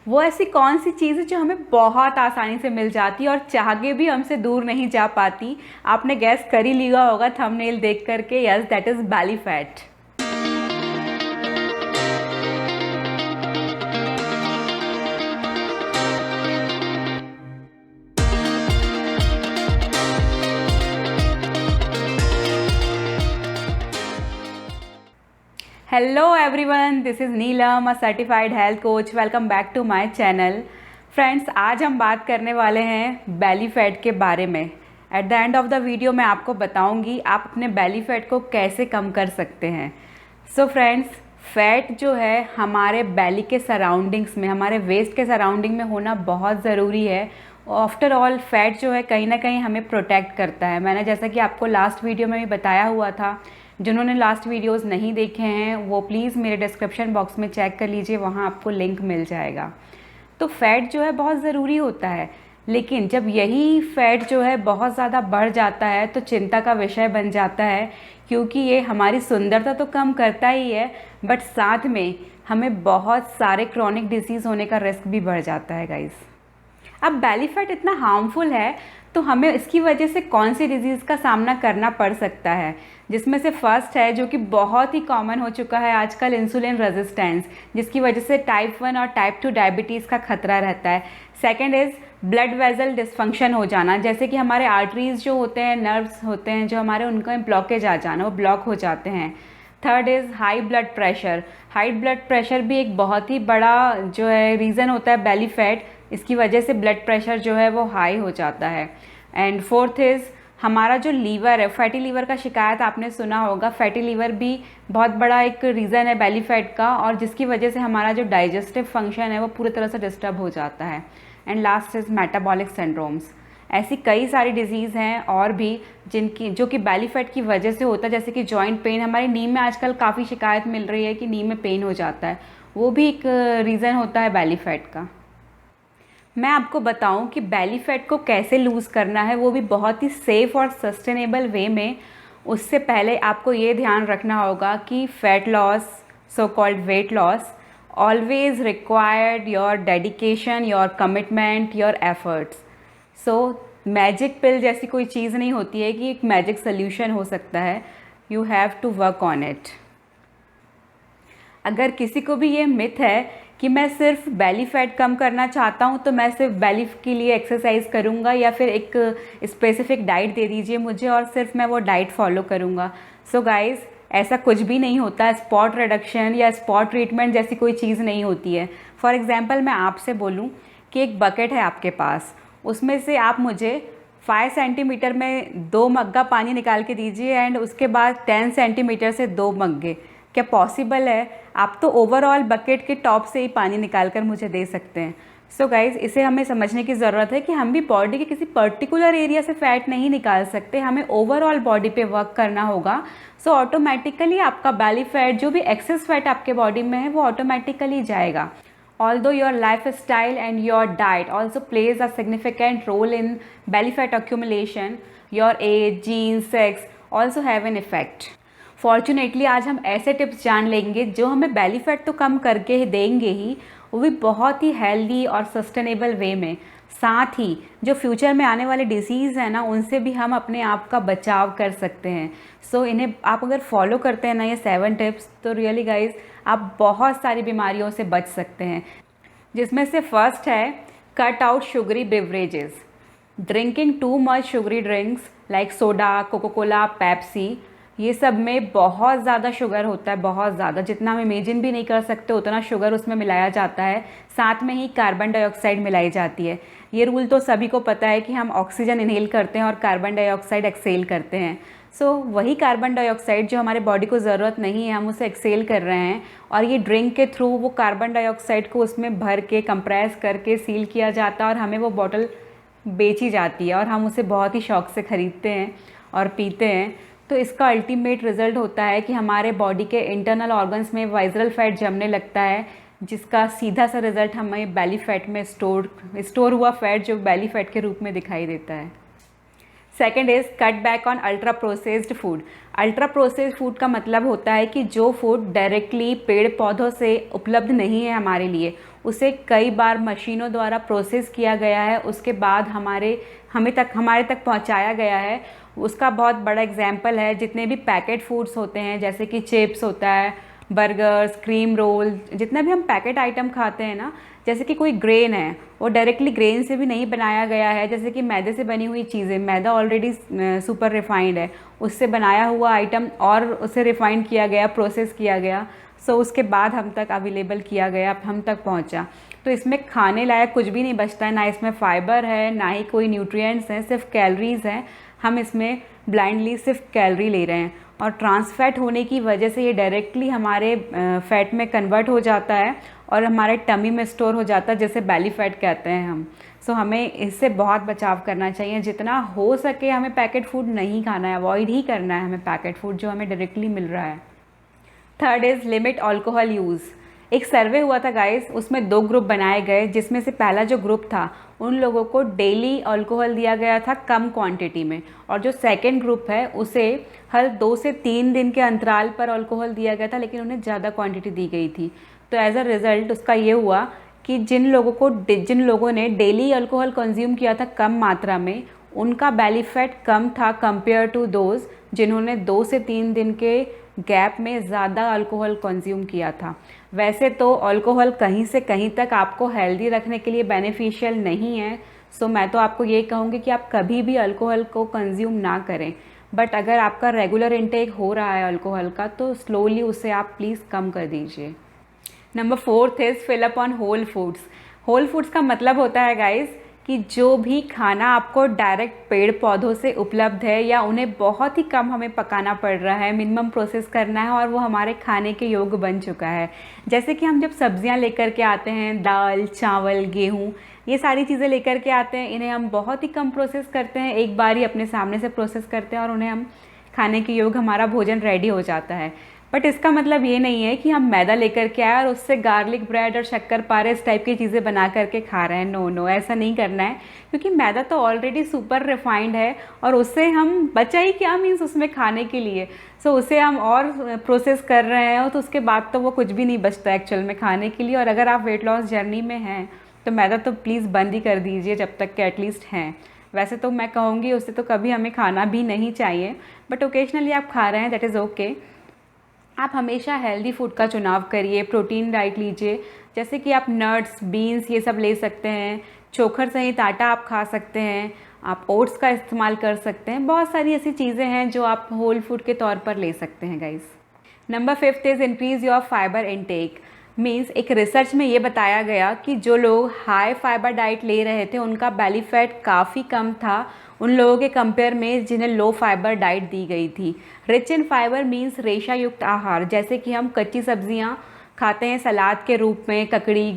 वो ऐसी कौन सी चीज़ है जो हमें बहुत आसानी से मिल जाती है और चाह के भी हमसे दूर नहीं जा पाती? आपने गैस कर ही लिया होगा थंबनेल देख करके। Yes, that is belly fat. Hello everyone, this is Neelam, a certified health coach. Welcome back to my channel. Friends, आज हम बात करने वाले हैं बेली फैट के बारे में। At the end of the video मैं आपको बताऊंगी आप अपने बेली फैट को कैसे कम कर सकते हैं। सो फ्रेंड्स, फैट जो है हमारे बेली के सराउंडिंग्स में, हमारे वेस्ट के सराउंडिंग में होना बहुत ज़रूरी है। आफ्टर ऑल फैट जो है कहीं ना कहीं हमें प्रोटेक्ट करता है। मैंने जैसा कि आपको लास्ट वीडियो में भी बताया हुआ था, जिन्होंने लास्ट वीडियोस नहीं देखे हैं वो प्लीज़ मेरे डिस्क्रिप्शन बॉक्स में चेक कर लीजिए, वहाँ आपको लिंक मिल जाएगा। तो फ़ैट जो है बहुत ज़रूरी होता है, लेकिन जब यही फ़ैट जो है बहुत ज़्यादा बढ़ जाता है तो चिंता का विषय बन जाता है, क्योंकि ये हमारी सुंदरता तो कम करता ही है, बट साथ में हमें बहुत सारे क्रॉनिक डिजीज़ होने का रिस्क भी बढ़ जाता है गाइस। अब बेली फैट इतना हार्मफुल है तो हमें इसकी वजह से कौन सी डिजीज़ का सामना करना पड़ सकता है, जिसमें से फर्स्ट है जो कि बहुत ही कॉमन हो चुका है आजकल, इंसुलिन रेजिस्टेंस, जिसकी वजह से टाइप 1 और टाइप 2 डायबिटीज़ का खतरा रहता है। Second is blood vessel dysfunction हो जाना, जैसे कि हमारे आर्टरीज जो होते हैं, नर्व्स होते हैं जो हमारे, उनका ब्लॉकेज आ जाना, वो ब्लॉक हो जाते हैं। Third is high blood pressure. High blood pressure भी एक बहुत ही बड़ा जो है रीज़न होता है बेली फैट, इसकी वजह से ब्लड प्रेशर जो है वो हाई हो जाता है। एंड फोर्थ इज़ हमारा जो लीवर है, फैटी लीवर का शिकायत आपने सुना होगा। फैटी लीवर भी बहुत बड़ा एक रीज़न है बेली फैट का, और जिसकी वजह से हमारा जो डाइजेस्टिव फंक्शन है वो पूरी तरह से डिस्टर्ब हो जाता है। And last is metabolic syndromes. ऐसी कई सारी डिजीज़ हैं और भी जो कि बेली फैट की वजह से होता है, जैसे कि जॉइंट पेन। हमारी नी में आजकल काफ़ी शिकायत मिल रही है कि नी में पेन हो जाता है, वो भी एक रीज़न होता है बेली फैट का। मैं आपको बताऊं कि बेली फैट को कैसे लूज़ करना है, वो भी बहुत ही सेफ़ और सस्टेनेबल वे में। उससे पहले आपको ये ध्यान रखना होगा कि fat loss, so called weight loss, always required your dedication, your commitment, your efforts. So magic pill जैसी कोई चीज़ नहीं होती है कि एक मैजिक सोल्यूशन हो सकता है। You have to work on it. अगर किसी को भी ये मिथ है कि मैं सिर्फ बेली फैट कम करना चाहता हूँ तो मैं सिर्फ बेली के लिए एक्सरसाइज करूँगा, या फिर एक स्पेसिफिक डाइट दे दीजिए मुझे और सिर्फ मैं वो डाइट फॉलो करूँगा। सो गाइज़, ऐसा कुछ भी नहीं होता। स्पॉट रिडक्शन या स्पॉट ट्रीटमेंट जैसी कोई चीज़ नहीं होती है। फॉर एग्ज़ाम्पल मैं आपसे बोलूँ कि एक बकेट है आपके पास, उसमें से आप मुझे 5 सेंटीमीटर में 2 मग्गा पानी निकाल के दीजिए एंड उसके बाद 10 सेंटीमीटर से 2 मग्गे। क्या पॉसिबल है? आप तो ओवरऑल बकेट के टॉप से ही पानी निकाल कर मुझे दे सकते हैं। सो गाइज़, इसे हमें समझने की ज़रूरत है कि हम भी बॉडी के किसी पर्टिकुलर एरिया से फ़ैट नहीं निकाल सकते, हमें ओवरऑल बॉडी पे वर्क करना होगा। सो ऑटोमेटिकली आपका बेली फैट, जो भी एक्सेस फैट आपके बॉडी में है, वो ऑटोमेटिकली जाएगा। Although your lifestyle and your diet also plays a significant role in belly fat accumulation, your age, genes, sex also have an effect. Fortunately, आज हम ऐसे टिप्स जान लेंगे जो हमें बेली फैट तो कम करके देंगे ही, वो भी बहुत ही हेल्दी और सस्टेनेबल वे में। साथ ही जो फ्यूचर में आने वाले डिसीज़ हैं ना, उनसे भी हम अपने आप का बचाव कर सकते हैं। सो इन्हें आप अगर फॉलो करते हैं ना, ये 7 टिप्स, तो रियली गाइज आप बहुत सारी बीमारियों से बच सकते हैं। जिसमें से फर्स्ट है cut out sugary beverages. Drinking too much sugary drinks like soda, Coca Cola, Pepsi, ये सब में बहुत ज़्यादा शुगर होता है, बहुत ज़्यादा, जितना हम इमेजिन भी नहीं कर सकते उतना शुगर उसमें मिलाया जाता है। साथ में ही कार्बन डाइऑक्साइड मिलाई जाती है। ये रूल तो सभी को पता है कि हम ऑक्सीजन इनहेल करते हैं और कार्बन डाइऑक्साइड एक्सेल करते हैं। सो वही कार्बन डाइऑक्साइड जो हमारे बॉडी को ज़रूरत नहीं है, हम उसे एक्सेल कर रहे हैं, और ये ड्रिंक के थ्रू वो कार्बन डाइऑक्साइड को उसमें भर के कंप्रेस करके सील किया जाता है और हमें वो बॉटल बेची जाती है और हम उसे बहुत ही शौक से ख़रीदते हैं और पीते हैं। तो इसका अल्टीमेट रिज़ल्ट होता है कि हमारे बॉडी के इंटरनल ऑर्गन्स में वाइजरल फैट जमने लगता है, जिसका सीधा सा रिज़ल्ट हमें बेली फैट में स्टोर हुआ फैट जो बेली फैट के रूप में दिखाई देता है। Second is cut back on ultra processed food. Ultra processed food का मतलब होता है कि जो फूड डायरेक्टली पेड़ पौधों से उपलब्ध नहीं है हमारे लिए, उसे कई बार मशीनों द्वारा प्रोसेस किया गया है, उसके बाद हमारे तक पहुंचाया गया है। उसका बहुत बड़ा एग्जाम्पल है जितने भी पैकेट फूड्स होते हैं, जैसे कि चिप्स होता है, बर्गर्स, क्रीम रोल, जितना भी हम पैकेट आइटम खाते हैं ना, जैसे कि कोई ग्रेन है वो डायरेक्टली ग्रेन से भी नहीं बनाया गया है, जैसे कि मैदे से बनी हुई चीज़ें, मैदा ऑलरेडी सुपर रिफाइंड है, उससे बनाया हुआ आइटम और उसे रिफाइंड किया गया, प्रोसेस किया गया, सो उसके बाद हम तक अवेलेबल किया गया, हम तक पहुंचा। तो इसमें खाने लायक कुछ भी नहीं बचता है, ना इसमें फाइबर है, ना ही कोई न्यूट्रिएंट्स हैं, सिर्फ कैलोरीज हैं। हम इसमें ब्लाइंडली सिर्फ कैलोरी ले रहे हैं और ट्रांस फैट होने की वजह से ये डायरेक्टली हमारे फैट में कन्वर्ट हो जाता है और हमारे टमी में स्टोर हो जाता है, जैसे बेली फैट कहते हैं हम। सो हमें इससे बहुत बचाव करना चाहिए, जितना हो सके हमें पैकेट फूड नहीं खाना है, अवॉइड ही करना है हमें पैकेट फूड जो हमें डायरेक्टली मिल रहा है। Third is limit alcohol use. एक सर्वे हुआ था गाइस, उसमें 2 ग्रुप बनाए गए, जिसमें से पहला जो ग्रुप था उन लोगों को डेली अल्कोहल दिया गया था कम क्वांटिटी में, और जो सेकंड ग्रुप है उसे हर 2 से 3 दिन के अंतराल पर अल्कोहल दिया गया था, लेकिन उन्हें ज़्यादा क्वांटिटी दी गई थी। तो एज अ रिज़ल्ट उसका ये हुआ कि जिन लोगों ने डेली अल्कोहल कंज्यूम किया था कम मात्रा में, उनका बेली फैट कम था कंपेयर टू दोज जिन्होंने 2 से 3 दिन के गैप में ज़्यादा अल्कोहल कंज्यूम किया था। वैसे तो अल्कोहल कहीं से कहीं तक आपको हेल्दी रखने के लिए बेनिफिशियल नहीं है, सो मैं तो आपको ये कहूँगी कि आप कभी भी अल्कोहल को कंज्यूम ना करें, बट अगर आपका रेगुलर इंटेक हो रहा है अल्कोहल का तो स्लोली उसे आप प्लीज़ कम कर दीजिए। Number 4 is fill up on whole foods. Whole foods का मतलब होता है गाइस कि जो भी खाना आपको डायरेक्ट पेड़ पौधों से उपलब्ध है या उन्हें बहुत ही कम हमें पकाना पड़ रहा है, मिनिमम प्रोसेस करना है और वो हमारे खाने के योग्य बन चुका है। जैसे कि हम जब सब्जियां लेकर के आते हैं, दाल, चावल, गेहूँ, ये सारी चीज़ें लेकर के आते हैं, इन्हें हम बहुत ही कम प्रोसेस करते हैं, एक बार ही अपने सामने से प्रोसेस करते हैं और उन्हें हम खाने के योग्य, हमारा भोजन रेडी हो जाता है। बट इसका मतलब ये नहीं है कि हम मैदा लेकर के आए और उससे गार्लिक ब्रेड और शक्कर पारे इस टाइप की चीज़ें बना करके खा रहे हैं। नो, ऐसा नहीं करना है, क्योंकि मैदा तो ऑलरेडी सुपर रिफाइंड है और उससे हम बचा ही क्या मीन्स उसमें खाने के लिए, सो उसे हम और प्रोसेस कर रहे हैं तो उसके बाद तो वो कुछ भी नहीं बचता एक्चुअल में खाने के लिए। और अगर आप वेट लॉस जर्नी में हैं तो मैदा तो प्लीज़ बंद ही कर दीजिए जब तक कि एटलीस्ट हैं। वैसे तो मैं कहूँगी उससे तो कभी हमें खाना भी नहीं चाहिए, बट ओकेजनली आप खा रहे हैं, दैट इज़ ओके। आप हमेशा हेल्दी फूड का चुनाव करिए, प्रोटीन डाइट लीजिए, जैसे कि आप नट्स, बीन्स ये सब ले सकते हैं, चोखर सहित आटा आप खा सकते हैं, आप ओट्स का इस्तेमाल कर सकते हैं, बहुत सारी ऐसी चीज़ें हैं जो आप होल फूड के तौर पर ले सकते हैं guys. Number 5 is increase your fibre intake. Means एक रिसर्च में ये बताया गया कि जो लोग हाई फाइबर डाइट ले रहे थे उनका बेली फैट काफ़ी कम था उन लोगों के कंपेयर में जिन्हें लो फाइबर डाइट दी गई थी। रिच इन फाइबर मीन्स रेशा युक्त आहार, जैसे कि हम कच्ची सब्जियां खाते हैं सलाद के रूप में, ककड़ी,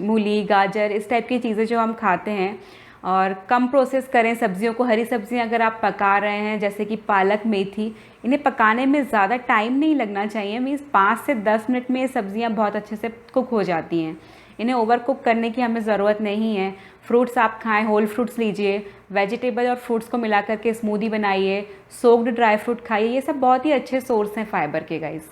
मूली, गाजर, इस टाइप की चीज़ें जो हम खाते हैं, और कम प्रोसेस करें सब्जियों को। हरी सब्जियां अगर आप पका रहे हैं जैसे कि पालक, मेथी, इन्हें पकाने में ज़्यादा टाइम नहीं लगना चाहिए, मीन्स 5 से 10 मिनट में ये सब्जियां बहुत अच्छे से कुक हो जाती हैं, इन्हें ओवर कुक करने की हमें ज़रूरत नहीं है। फ्रूट्स आप खाएं, होल फ्रूट्स लीजिए, वेजिटेबल और फ्रूट्स को मिला करके स्मूदी बनाइए, सोक्ड ड्राई फ्रूट खाइए, ये सब बहुत ही अच्छे सोर्स हैं फाइबर के guys.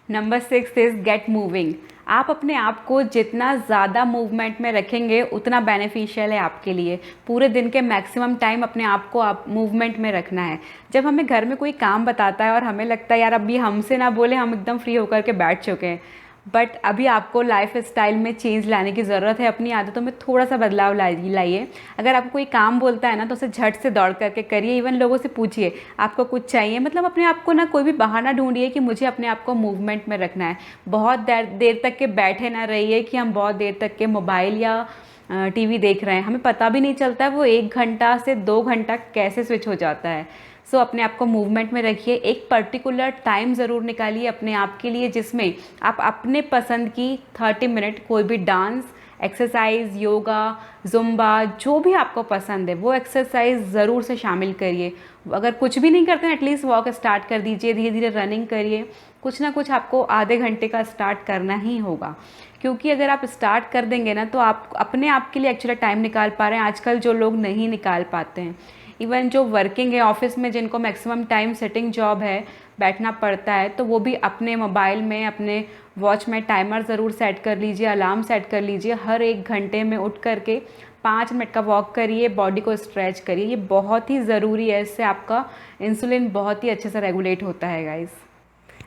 Number 6 is gate moving. आप अपने आप को जितना ज़्यादा मूवमेंट में रखेंगे उतना बेनिफिशियल है आपके लिए। पूरे दिन के मैक्सिमम टाइम अपने आप को आप मूवमेंट में रखना है। जब हमें घर में कोई काम बताता है और हमें लगता है यार अभी हमसे ना बोले, हम एकदम फ्री होकर के बैठ चुके हैं, बट अभी आपको लाइफ स्टाइल में चेंज लाने की ज़रूरत है, अपनी आदतों में थोड़ा सा बदलाव लाइए। अगर आपको कोई काम बोलता है ना तो उसे झट से दौड़ करके करिए, इवन लोगों से पूछिए आपको कुछ चाहिए, मतलब अपने आप को ना कोई भी बहाना ढूंढिए कि मुझे अपने आप को मूवमेंट में रखना है। बहुत देर तक के बैठे ना रहिए कि हम बहुत देर तक के मोबाइल या टीवी देख रहे हैं, हमें पता भी नहीं चलता है वो 1 घंटा से 2 घंटा कैसे स्विच हो जाता है। सो अपने आप को मूवमेंट में रखिए। एक पर्टिकुलर टाइम ज़रूर निकालिए अपने आप के लिए जिसमें आप अपने पसंद की 30 मिनट कोई भी डांस, एक्सरसाइज, योगा, जुम्बा, जो भी आपको पसंद है वो एक्सरसाइज ज़रूर से शामिल करिए। अगर कुछ भी नहीं करते हैं एटलीस्ट वॉक स्टार्ट कर दीजिए, धीरे धीरे रनिंग करिए, कुछ ना कुछ आपको आधे घंटे का स्टार्ट करना ही होगा, क्योंकि अगर आप स्टार्ट कर देंगे ना तो आप अपने आप के लिए एक्चुअली टाइम निकाल पा रहे हैं, आजकल जो लोग नहीं निकाल पाते हैं। इवन जो वर्किंग है ऑफिस में, जिनको मैक्सिमम टाइम सिटिंग जॉब है, बैठना पड़ता है, तो वो भी अपने मोबाइल में, अपने वॉच में टाइमर ज़रूर सेट कर लीजिए, अलार्म सेट कर लीजिए। हर 1 घंटे में उठ करके 5 मिनट का वॉक करिए, बॉडी को स्ट्रेच करिए। ये बहुत ही ज़रूरी है, इससे आपका इंसुलिन बहुत ही अच्छे से रेगुलेट होता है guys.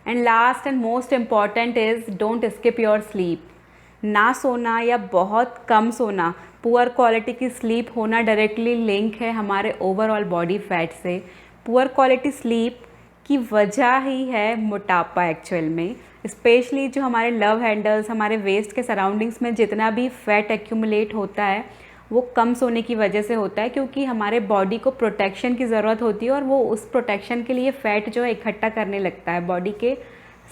And last and most important is don't skip your sleep. ना सोना या बहुत कम सोना, पुअर क्वालिटी की स्लीप होना डायरेक्टली लिंक है हमारे ओवरऑल बॉडी फैट से। पुअर क्वालिटी स्लीप की वजह ही है मोटापा एक्चुअल में। स्पेशली जो हमारे लव हैंडल्स, हमारे वेस्ट के सराउंडिंग्स में जितना भी फैट एक्यूमुलेट होता है वो कम सोने की वजह से होता है, क्योंकि हमारे बॉडी को प्रोटेक्शन की ज़रूरत होती है और वो उस प्रोटेक्शन के लिए फ़ैट जो है इकट्ठा करने लगता है बॉडी के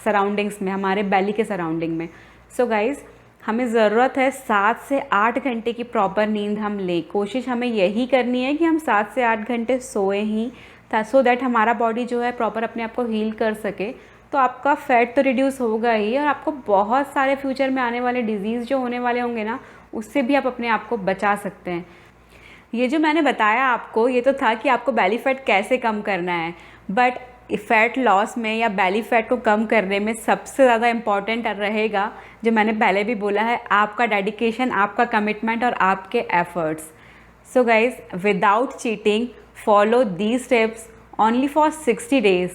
सराउंडिंग्स में, हमारे बेली के सराउंडिंग में। सो गाइज़, हमें ज़रूरत है 7 से 8 घंटे की प्रॉपर नींद हम लें। कोशिश हमें यही करनी है कि हम 7 से 8 घंटे सोएं ही, सो दैट हमारा बॉडी जो है प्रॉपर अपने आप को हील कर सके। तो आपका फ़ैट तो रिड्यूस होगा ही, और आपको बहुत सारे फ्यूचर में आने वाले डिजीज़ जो होने वाले होंगे ना, उससे भी आप अपने आप को बचा सकते हैं। ये जो मैंने बताया आपको, ये तो था कि आपको बेली फैट कैसे कम करना है, बट फ़ैट लॉस में या बेली फैट को कम करने में सबसे ज़्यादा इम्पॉर्टेंट रहेगा, जो मैंने पहले भी बोला है, आपका डेडिकेशन, आपका कमिटमेंट और आपके efforts. So guys, without cheating follow these steps only for 60 days,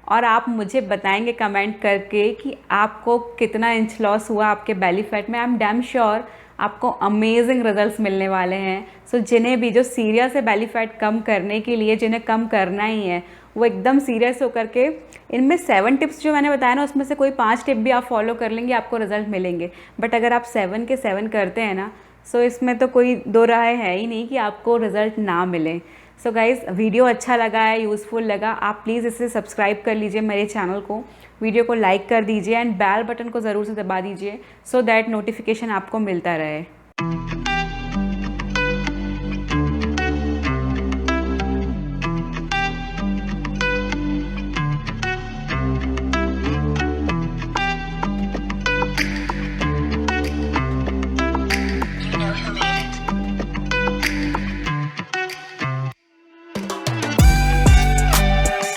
और आप मुझे बताएंगे कमेंट करके कि आपको कितना इंच लॉस हुआ आपके बेली फैट में। आई एम डैम श्योर आपको अमेजिंग रिजल्ट्स मिलने वाले हैं। सो जिन्हें भी, जो सीरियस है बेली फैट कम करने के लिए, जिन्हें कम करना ही है, वो एकदम सीरियस होकर के इनमें 7 टिप्स जो मैंने बताया ना, उसमें से कोई 5 टिप भी आप फॉलो कर लेंगे, आपको रिजल्ट मिलेंगे। बट अगर आप 7 के 7 करते हैं ना, सो इसमें तो कोई दो राय है ही नहीं कि आपको रिजल्ट ना मिले। सो गाइज़, वीडियो अच्छा लगा है, यूज़फुल लगा, आप प्लीज़ इसे सब्सक्राइब कर लीजिए मेरे चैनल को, वीडियो को लाइक कर दीजिए एंड बेल बटन को ज़रूर से दबा दीजिए, सो दैट नोटिफिकेशन आपको मिलता रहे।